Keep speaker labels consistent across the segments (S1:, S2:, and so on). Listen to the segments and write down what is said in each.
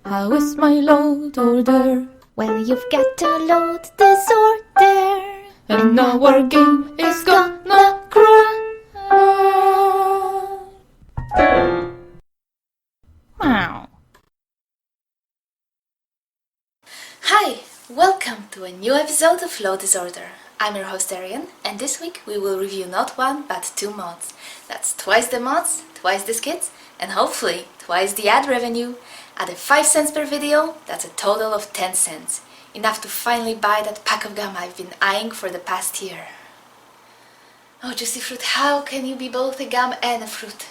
S1: How is my load order?
S2: Well, you've got to load this order,
S1: And our game is gonna cry. Meow.
S3: Hi, welcome to a new episode of Load Disorder. I'm your host Arian, and this week we will review not one but two mods. That's twice the mods, twice the skits, and hopefully twice the ad revenue. At 5 cents per video, that's a total of 10 cents. Enough to finally buy that pack of gum I've been eyeing for the past year. Oh, Juicy Fruit, how can you be both a gum and a fruit?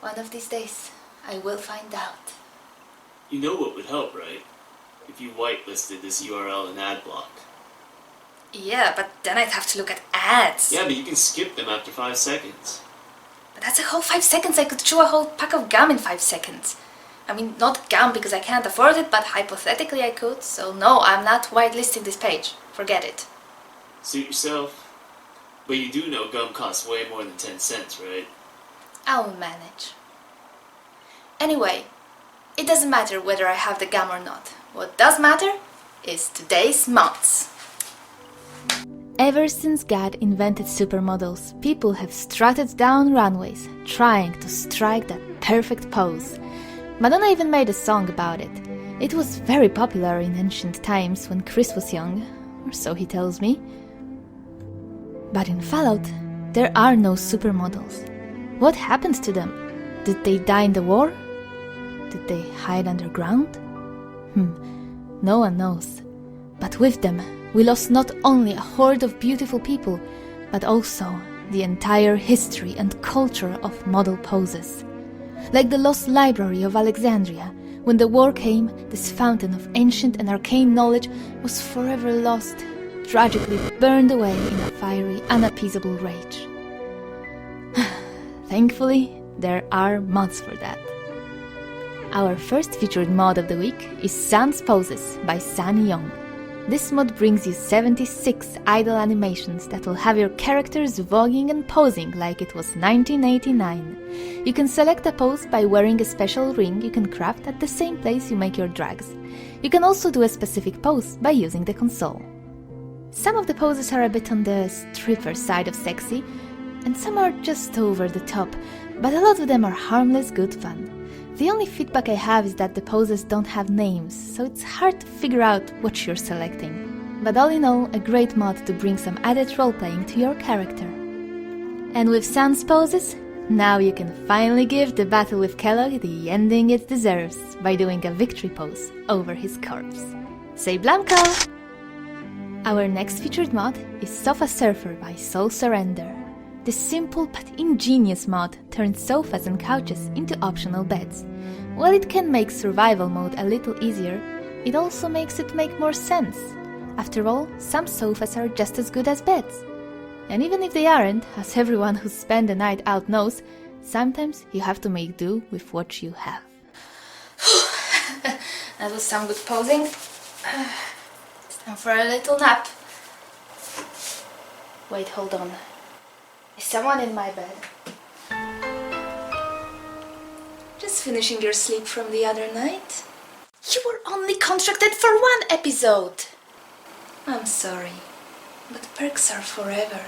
S3: One of these days, I will find out.
S4: You know what would help, right? If you whitelisted this URL in AdBlock.
S3: Yeah, but then I'd have to look at ads.
S4: Yeah, but you can skip them after 5 seconds.
S3: But that's a whole 5 seconds. I could chew a whole pack of gum in 5 seconds. I mean, not gum because I can't afford it, but hypothetically I could. So no, I'm not whitelisting this page. Forget it.
S4: Suit yourself. But you do know gum costs way more than 10 cents, right?
S3: I'll manage. Anyway, it doesn't matter whether I have the gum or not. What does matter is today's mods.
S2: Ever since God invented supermodels, people have strutted down runways, trying to strike that perfect pose. Madonna even made a song about it. It was very popular in ancient times when Chris was young, or so he tells me. But in Fallout, there are no supermodels. What happened to them? Did they die in the war? Did they hide underground? No one knows. But with them, we lost not only a horde of beautiful people, but also the entire history and culture of model poses. Like the lost library of Alexandria, when the war came, this fountain of ancient and arcane knowledge was forever lost, tragically burned away in a fiery, unappeasable rage. Thankfully, there are mods for that. Our first featured mod of the week is Sans Poses by Sunny Young. This mod brings you 76 idle animations that will have your characters voguing and posing like it was 1989. You can select a pose by wearing a special ring you can craft at the same place you make your drags. You can also do a specific pose by using the console. Some of the poses are a bit on the stripper side of sexy, and some are just over the top, but a lot of them are harmless good fun. The only feedback I have is that the poses don't have names, so it's hard to figure out what you're selecting. But all in all, a great mod to bring some added role-playing to your character. And with Sans Poses, now you can finally give the battle with Kellogg the ending it deserves by doing a victory pose over his corpse. Say Blanco! Our next featured mod is Sofa Surfer by Soul Surrender. This simple but ingenious mod turns sofas and couches into optional beds. While it can make survival mode a little easier, it also makes it make more sense. After all, some sofas are just as good as beds. And even if they aren't, as everyone who's spent the night out knows, sometimes you have to make do with what you have.
S3: That was some good posing. It's time for a little nap. Wait, hold on. Is someone in my bed? Just finishing your sleep from the other night? You were only contracted for 1 episode! I'm sorry, but perks are forever.